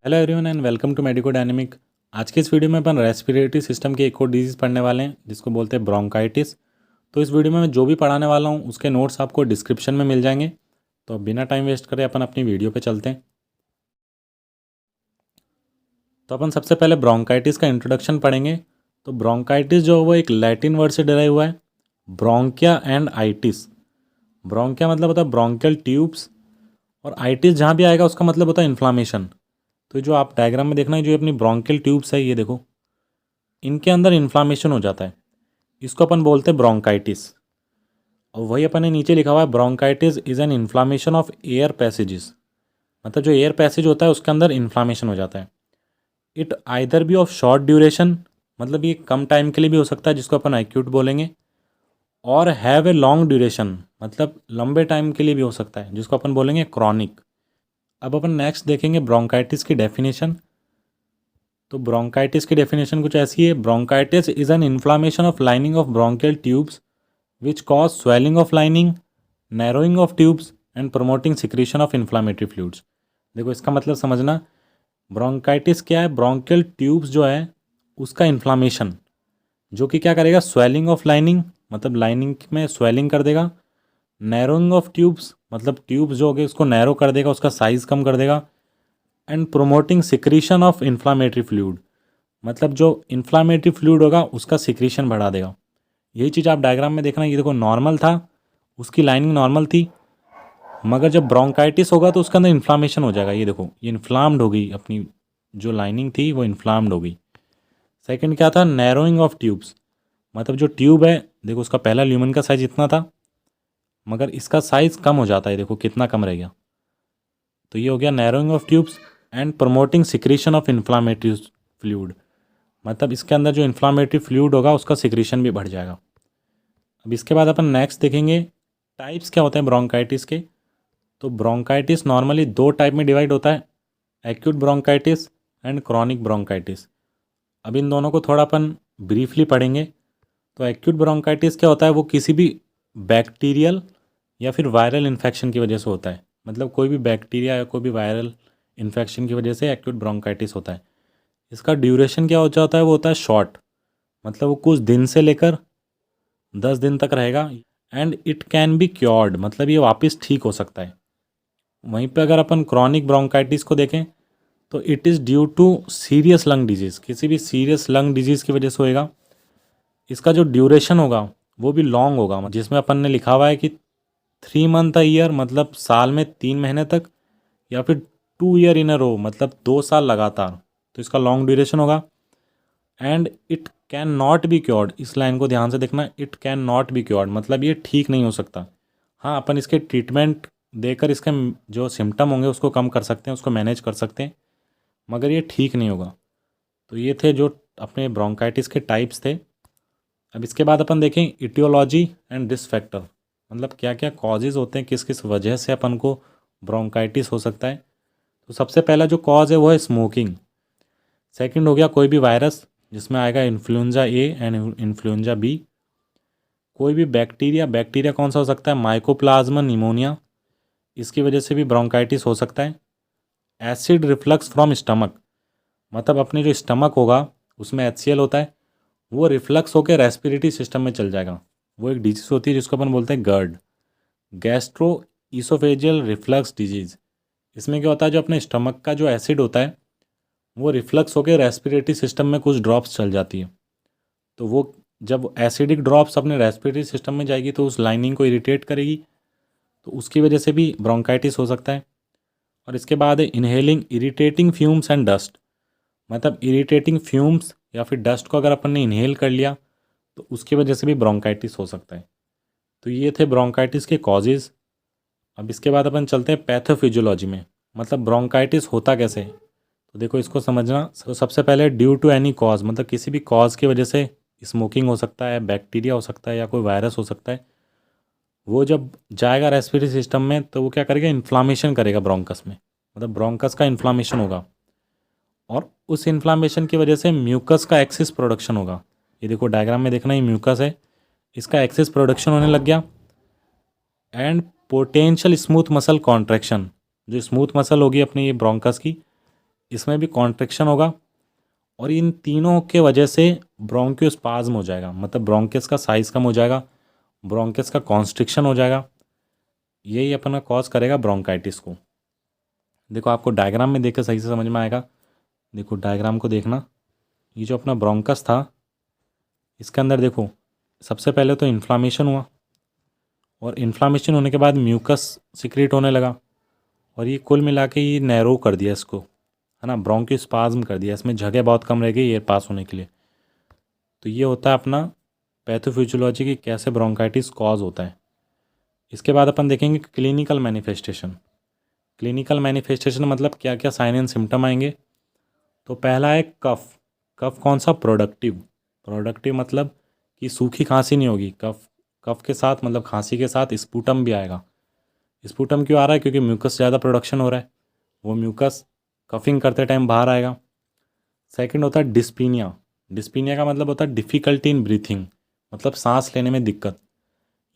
Hello everyone and welcome to Medico Dynamic. आज के इस वीडियो में अपन रेस्पिरेटरी सिस्टम की एक और डिजीज़ पढ़ने वाले हैं जिसको बोलते हैं ब्रोंकाइटिस। तो इस वीडियो में मैं जो भी पढ़ाने वाला हूँ उसके नोट्स आपको डिस्क्रिप्शन में मिल जाएंगे। तो अब बिना टाइम वेस्ट करे अपन अपनी वीडियो पे चलते हैं। तो अपन सबसे पहले ब्रोंकाइटिस का इंट्रोडक्शन पढ़ेंगे। तो ब्रोंकाइटिस जो है वो एक लैटिन वर्ड से डराई हुआ है, ब्रोंकिया एंड आइटिस। ब्रोंकिया मतलब होता है ब्रोंकियल ट्यूब्स, और आइटिस जहाँ भी आएगा उसका मतलब होता है इन्फ्लामेशन। तो जो आप डायग्राम में देखना है, जो अपनी ब्रोंकियल ट्यूब्स है ये देखो, इनके अंदर इन्फ्लामेशन हो जाता है, इसको अपन बोलते हैं ब्रोंकाइटिस। और वही अपन ने नीचे लिखा हुआ है bronchitis is an inflammation of air passages. मतलब जो एयर पैसेज होता है उसके अंदर इन्फ्लामेशन हो जाता है। It either be of short duration, मतलब ये कम टाइम के लिए भी हो सकता है जिसको अपन एक्यूट बोलेंगे, और हैव ए लॉन्ग ड्यूरेशन, मतलब लंबे टाइम के लिए भी हो सकता है जिसको अपन बोलेंगे क्रॉनिक। अब अपन नेक्स्ट देखेंगे ब्रोंकाइटिस की डेफिनेशन। तो ब्रोंकाइटिस की डेफिनेशन कुछ ऐसी है, bronchitis is an inflammation of lining of bronchial tubes which cause swelling of lining, narrowing of tubes and promoting secretion of inflammatory fluids। देखो इसका मतलब समझना, ब्रोंकाइटिस क्या है, ब्रोंकियल ट्यूब्स जो है उसका इन्फ्लामेशन जो कि क्या करेगा, स्वेलिंग ऑफ लाइनिंग, मतलब लाइनिंग में स्वेलिंग कर देगा, नैरोइंग ऑफ ट्यूब्स, मतलब ट्यूब्स जो हो गए उसको नैरो कर देगा, उसका साइज कम कर देगा, and promoting secretion of inflammatory fluid, मतलब जो इन्फ्लामेटरी फ्लूइड होगा उसका सिक्रीशन बढ़ा देगा। यही चीज़ आप डायग्राम में देखना, ये देखो नॉर्मल था, उसकी लाइनिंग नॉर्मल थी, मगर जब ब्रोंकाइटिस होगा तो उसके अंदर इन्फ्लामेशन हो जाएगा। ये देखो ये इन्फ्लाम्ड हो गई, अपनी जो लाइनिंग थी वो इन्फ्लाम्ड हो गई। सेकंड क्या था, नैरोइंग ऑफ ट्यूब्स, मतलब जो ट्यूब है देखो उसका पहला ल्यूमन का साइज इतना था, मगर इसका साइज कम हो जाता है, देखो कितना कम रह गया। तो ये हो गया narrowing of tubes and promoting secretion of inflammatory fluid, मतलब इसके अंदर जो इन्फ्लामेटरी फ्लूइड होगा उसका सिक्रीशन भी बढ़ जाएगा। अब इसके बाद अपन नेक्स्ट देखेंगे टाइप्स क्या होते हैं ब्रोंकाइटिस के। तो ब्रोंकाइटिस नॉर्मली दो टाइप में डिवाइड होता है, acute bronchitis and chronic bronchitis. अब इन दोनों को थोड़ा अपन ब्रीफली पढ़ेंगे। तो एक्यूट ब्रोंकाइटिस क्या होता है, वो किसी भी बैक्टीरियल या फिर वायरल इन्फेक्शन की वजह से होता है, मतलब कोई भी बैक्टीरिया या कोई भी वायरल इन्फेक्शन की वजह से एक्यूट ब्रोंकाइटिस होता है। इसका ड्यूरेशन क्या हो जाता है, वो होता है शॉर्ट, मतलब वो कुछ दिन से लेकर 10 दिन तक रहेगा, and it can be cured, मतलब ये वापस ठीक हो सकता है। वहीं पे अगर अपन क्रॉनिक ब्रोंकाइटिस को देखें तो it is due to serious lung disease, किसी भी सीरियस लंग डिजीज़ की वजह से होएगा। इसका जो ड्यूरेशन होगा वो भी लॉन्ग होगा, जिसमें अपन ने लिखा हुआ है कि 3 मंथ अ ईयर, मतलब साल में 3 महीने तक, या फिर 2 ईयर इन अ रो, मतलब 2 साल लगातार, तो इसका लॉन्ग ड्यूरेशन होगा। And it can not be cured, इस लाइन को ध्यान से देखना, it can not be cured मतलब ये ठीक नहीं हो सकता। हाँ, अपन इसके ट्रीटमेंट देकर इसके जो सिम्टम होंगे उसको कम कर सकते हैं, उसको मैनेज कर सकते हैं, मगर ये ठीक नहीं होगा। तो ये थे जो अपने ब्रोंकाइटिस के टाइप्स थे। अब इसके बाद अपन देखें इटियोलॉजी एंड रिस्क फैक्टर, मतलब क्या क्या कॉजेज़ होते हैं, किस किस वजह से अपन को ब्रोंकाइटिस हो सकता है। तो सबसे पहला जो कॉज है वो है स्मोकिंग। सेकंड हो गया कोई भी वायरस, जिसमें आएगा influenza A and influenza B. कोई भी बैक्टीरिया, बैक्टीरिया कौन सा हो सकता है, माइकोप्लाज्मा निमोनिया, इसकी वजह से भी ब्रोंकाइटिस हो सकता है। एसिड रिफ्लक्स फ्रॉम स्टमक, मतलब अपने जो स्टमक होगा उसमें HCl होता है, वो रिफ्लक्स होकर रेस्पिरेटरी सिस्टम में चल जाएगा, वो एक डिजीज़ होती है जिसको अपन बोलते हैं GERD, gastro oesophageal reflux disease. इसमें क्या होता है, जो अपने स्टमक का जो एसिड होता है वो रिफ्लक्स होकर रेस्पिरेटरी सिस्टम में कुछ ड्रॉप्स चल जाती है। तो वो जब एसिडिक ड्रॉप्स अपने रेस्पिरेटरी सिस्टम में जाएगी तो उस लाइनिंग को इरिटेट करेगी, तो उसकी वजह से भी ब्रोंकाइटिस हो सकता है। और इसके बाद है inhaling irritating fumes and dust, मतलब इरिटेटिंग फ्यूम्स या फिर डस्ट को अगर अपन ने इनहेल कर लिया तो उसकी वजह से भी ब्रोंकाइटिस हो सकता है। तो ये थे ब्रोंकाइटिस के कॉजेज़। अब इसके बाद अपन चलते हैं पैथोफिजियोलॉजी में, मतलब ब्रोंकाइटिस होता कैसे है। तो देखो इसको समझना, तो सबसे पहले ड्यू टू एनी कॉज, मतलब किसी भी कॉज की वजह से, स्मोकिंग हो सकता है, बैक्टीरिया हो सकता है, या कोई वायरस हो सकता है, वो जब जाएगा रेस्पिरेटरी सिस्टम में तो वो क्या करेगा, इन्फ्लामेशन करेगा ब्रोंकस में, मतलब ब्रोंकस का इन्फ्लामेशन होगा, और उस इन्फ्लामेशन की वजह से म्यूकस का एक्सेस प्रोडक्शन होगा। ये देखो डायग्राम में देखना, ये म्यूकस है, इसका एक्सेस प्रोडक्शन होने लग गया, and potential smooth muscle contraction, जो स्मूथ मसल होगी अपनी ये ब्रोंकस की, इसमें भी कॉन्ट्रैक्शन होगा, और इन तीनों के वजह से ब्रोंकियोस्पाज्म हो जाएगा, मतलब ब्रोंकियस का साइज़ कम हो जाएगा, ब्रोंकियस का कॉन्स्ट्रिक्शन हो जाएगा। यही अपना कॉज करेगा ब्रोंकाइटिस को। देखो आपको डायग्राम में देख के सही से समझ में आएगा। देखो डायग्राम को देखना, ये जो अपना ब्रोंकस था इसके अंदर देखो सबसे पहले तो इन्फ्लामेशन हुआ, और इन्फ्लामेशन होने के बाद म्यूकस सिक्रेट होने लगा, और ये कुल मिला के ये नैरो कर दिया इसको, है ना, ब्रोंकियोस्पाज्म कर दिया, इसमें जगह बहुत कम रह गई एयर पास होने के लिए। तो ये होता है अपना पैथोफिजियोलॉजी की कैसे ब्रोंकाइटिस कॉज होता है। इसके बाद अपन देखेंगे क्लिनिकल मैनिफेस्टेशन। क्लिनिकल मैनिफेस्टेशन मतलब क्या क्या साइन एंड सिम्टम आएंगे। तो पहला है कफ। कफ कौन सा? प्रोडक्टिव। प्रोडक्टिव मतलब कि सूखी खांसी नहीं होगी, कफ कफ के साथ मतलब खांसी के साथ स्पूटम भी आएगा। स्पूटम क्यों आ रहा है? क्योंकि म्यूकस ज़्यादा प्रोडक्शन हो रहा है, वो म्यूकस कफिंग करते टाइम बाहर आएगा। सेकंड होता है डिस्पीनिया। डिस्पीनिया का मतलब होता है डिफ़िकल्टी इन ब्रीथिंग, मतलब सांस लेने में दिक्कत।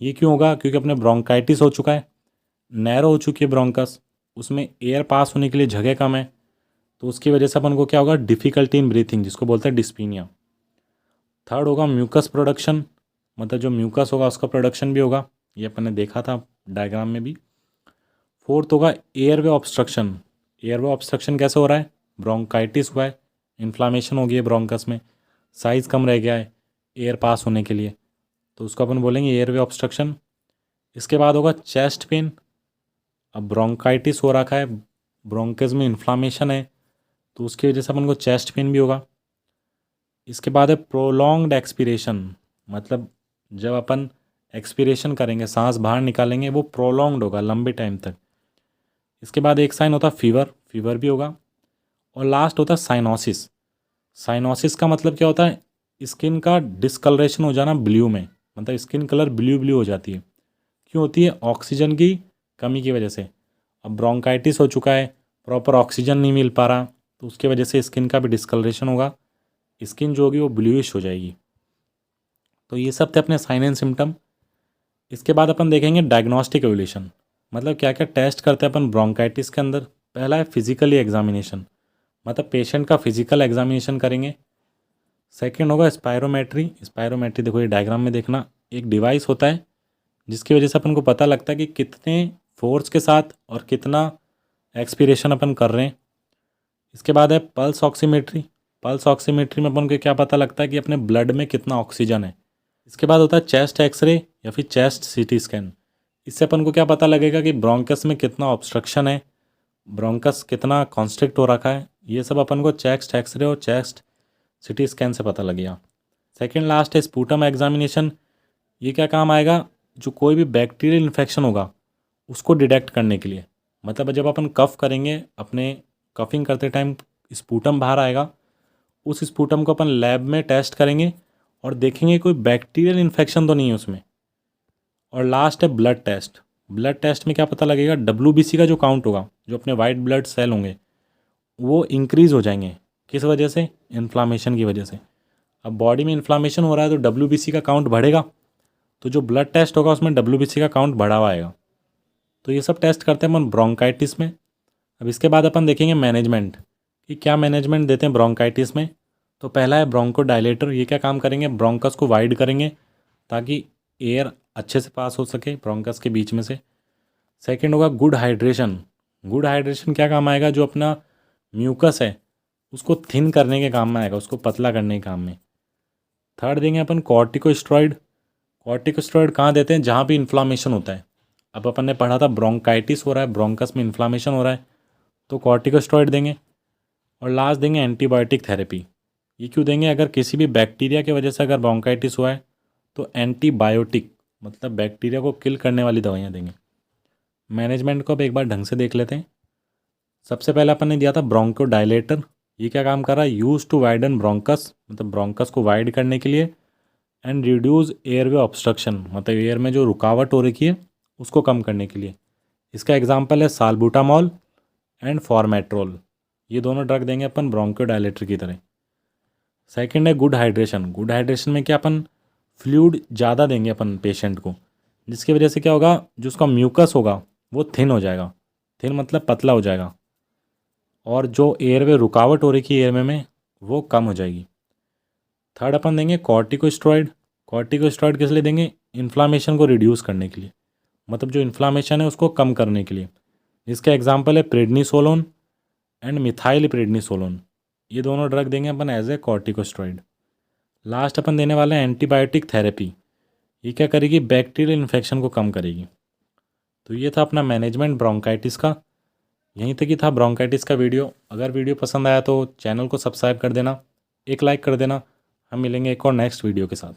ये क्यों होगा? क्योंकि अपने ब्रोंकाइटिस हो चुका है, नैरो हो चुकी है ब्रोंकस, उसमें एयर पास होने के लिए जगह कम है, तो उसकी वजह से अपन को क्या होगा? डिफ़िकल्टी इन ब्रीथिंग, जिसको बोलते हैं डिस्पीनिया। थर्ड होगा म्यूकस प्रोडक्शन, मतलब जो म्यूकस होगा उसका प्रोडक्शन भी होगा, ये अपन ने देखा था डायग्राम में भी। फोर्थ होगा एयरवे ऑब्स्ट्रक्शन। एयरवे ऑब्स्ट्रक्शन कैसे हो रहा है? ब्रोंकाइटिस हुआ है, इन्फ्लामेशन हो गई है ब्रोंकस में, साइज़ कम रह गया है एयर पास होने के लिए, तो उसको अपन बोलेंगे एयरवे ऑब्स्ट्रक्शन। इसके बाद होगा चेस्ट पेन। अब ब्रोंकाइटिस हो रखा है, ब्रोंकस में इन्फ्लामेशन है, तो उसकी वजह से अपन को चेस्ट पेन भी होगा। इसके बाद है प्रोलॉन्ग्ड एक्सपीरेशन, मतलब जब अपन एक्सपीरेशन करेंगे, सांस बाहर निकालेंगे, वो प्रोलॉन्ग्ड होगा लंबे टाइम तक। इसके बाद एक साइन होता है फीवर, फीवर भी होगा। और लास्ट होता है साइनोसिस। साइनोसिस का मतलब क्या होता है? स्किन का डिस्कलरेशन हो जाना ब्लू में, मतलब स्किन कलर ब्लू ब्लू हो जाती है। क्यों होती है? ऑक्सीजन की कमी की वजह से। अब ब्रोंकाइटिस हो चुका है, प्रॉपर ऑक्सीजन नहीं मिल पा रहा, तो उसकी वजह से स्किन का भी डिस्कलरेशन होगा, स्किन जो होगी वो ब्लूइश हो जाएगी। तो ये सब थे अपने साइन एंड सिम्टम। इसके बाद अपन देखेंगे डायग्नोस्टिक एवोल्यूशन, मतलब क्या क्या टेस्ट करते हैं अपन ब्रोंकाइटिस के अंदर। पहला है फिजिकली एग्जामिनेशन, मतलब पेशेंट का फिजिकल एग्जामिनेशन करेंगे। सेकंड होगा स्पायरोमेट्री। स्पायरोमेट्री देखो ये डायग्राम में देखना, एक डिवाइस होता है जिसकी वजह से अपन को पता लगता है कि कितने फोर्स के साथ और कितना एक्सपीरेशन अपन कर रहे हैं। इसके बाद है पल्स ऑक्सीमेट्री। पल्स ऑक्सीमेट्री में अपन को क्या पता लगता है कि अपने ब्लड में कितना ऑक्सीजन है। इसके बाद होता है चेस्ट एक्सरे या फिर चेस्ट सीटी स्कैन। इससे अपन को क्या पता लगेगा कि ब्रोंकस में कितना ऑब्स्ट्रक्शन है, ब्रोंकस कितना कॉन्स्ट्रिक्ट हो रखा है। ये सब अपन को चेस्ट एक्सरे और चेस्ट सीटी स्कैन से पता लगेगा। सेकेंड लास्ट है स्पूटम एग्जामिनेशन। ये क्या काम आएगा? जो कोई भी बैक्टीरियल इन्फेक्शन होगा उसको डिटेक्ट करने के लिए, मतलब जब अपन कफ करेंगे, अपने कफिंग करते टाइम स्पूटम बाहर आएगा, उस स्पूटम को अपन लैब में टेस्ट करेंगे और देखेंगे कोई बैक्टीरियल इन्फेक्शन तो नहीं है उसमें। और लास्ट है ब्लड टेस्ट। ब्लड टेस्ट में क्या पता लगेगा? WBC का जो काउंट होगा, जो अपने वाइट ब्लड सेल होंगे, वो इंक्रीज़ हो जाएंगे। किस वजह से? इन्फ्लामेशन की वजह से। अब बॉडी में इन्फ्लामेशन हो रहा है तो WBC का काउंट बढ़ेगा, तो जो ब्लड टेस्ट होगा उसमें WBC का काउंट बढ़ा हुआ आएगा। तो ये सब टेस्ट करते हैं अपन ब्रोंकाइटिस में। अब इसके बाद अपन देखेंगे मैनेजमेंट, कि क्या मैनेजमेंट देते हैं ब्रोंकाइटिस में। तो पहला है ब्रोंको डायलेटर। ये क्या काम करेंगे? ब्रोंकस को वाइड करेंगे ताकि एयर अच्छे से पास हो सके ब्रोंकस के बीच में से। सेकंड होगा गुड हाइड्रेशन। गुड हाइड्रेशन क्या काम आएगा? जो अपना म्यूकस है उसको थिन करने के काम में आएगा, उसको पतला करने के काम में। थर्ड देंगे अपन कॉर्टिकोस्टेरॉइड। कॉर्टिकोस्टेरॉइड कहाँ देते हैं? जहाँ भी इन्फ्लामेशन होता है। अब अपन ने पढ़ा था ब्रोंकाइटिस हो रहा है, ब्रोंकस में इन्फ्लामेशन हो रहा है, तो कॉर्टिकोस्टेरॉइड देंगे। और लास्ट देंगे एंटीबायोटिक थेरेपी। ये क्यों देंगे? अगर किसी भी बैक्टीरिया की वजह से अगर ब्रोंकाइटिस हुआ है तो एंटीबायोटिक, मतलब बैक्टीरिया को किल करने वाली दवाइयाँ देंगे। मैनेजमेंट को अब एक बार ढंग से देख लेते हैं। सबसे पहले अपन ने दिया था ब्रोंको डायलेटर। ये क्या काम कर रहा है? यूज टू वाइडन ब्रोंकस, मतलब ब्रोंकस को वाइड करने के लिए। एंड रिड्यूस एयरवे ऑब्स्ट्रक्शन, मतलब एयर में जो रुकावट हो रखी है उसको कम करने के लिए। इसका एग्जाम्पल है साल्बुटामॉल एंड फॉर्मेट्रोल। ये दोनों ड्रग देंगे अपन ब्रोंकोडायलेटर की तरह। सेकंड है गुड हाइड्रेशन। गुड हाइड्रेशन में क्या अपन फ्लूइड ज़्यादा देंगे अपन पेशेंट को, जिसकी वजह से क्या होगा? जो उसका म्यूकस होगा वो थिन हो जाएगा। थिन मतलब पतला हो जाएगा। और जो एयरवे रुकावट हो रही थी एयरवे में वो कम हो जाएगी। थर्ड अपन देंगे कॉर्टिकोस्टेरॉइड। कॉर्टिकोस्टेरॉइड किस लिए देंगे? इन्फ्लामेशन को रिड्यूस करने के लिए, मतलब जो इन्फ्लामेशन है उसको कम करने के लिए। इसका एग्जाम्पल है प्रेडनिसोलोन एंड मिथाइल प्रेडनिसोलोन। ये दोनों ड्रग देंगे अपन एज ए कॉर्टिकोस्टेरॉइड। लास्ट अपन देने वाले हैं एंटीबायोटिक थेरेपी। ये क्या करेगी? बैक्टीरियल इन्फेक्शन को कम करेगी। तो ये था अपना मैनेजमेंट ब्रोंकाइटिस का। यहीं तक ही था ब्रोंकाइटिस का वीडियो। अगर वीडियो पसंद आया तो चैनल को सब्सक्राइब कर देना, एक लाइक कर देना। हम मिलेंगे एक और नेक्स्ट वीडियो के साथ।